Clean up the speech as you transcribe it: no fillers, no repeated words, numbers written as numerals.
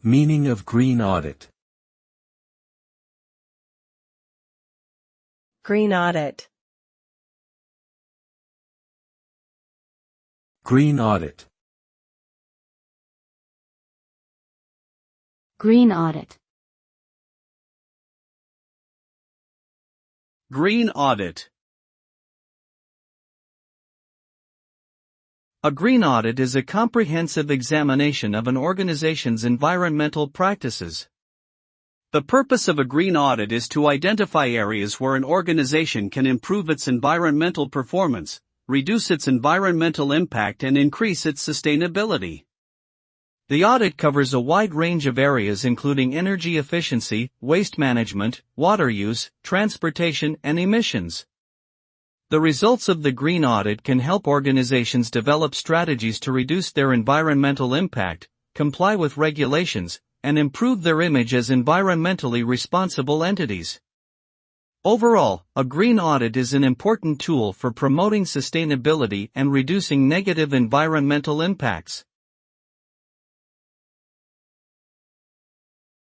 Meaning of green audit. Green audit. Green audit. Green audit. Green audit. A green audit is a comprehensive examination of an organization's environmental practices. The purpose of a green audit is to identify areas where an organization can improve its environmental performance, reduce its environmental impact, and increase its sustainability. The audit covers a wide range of areas including energy efficiency, waste management, water use, transportation, and emissions. The results of the green audit can help organizations develop strategies to reduce their environmental impact, comply with regulations, and improve their image as environmentally responsible entities. Overall, a green audit is an important tool for promoting sustainability and reducing negative environmental impacts.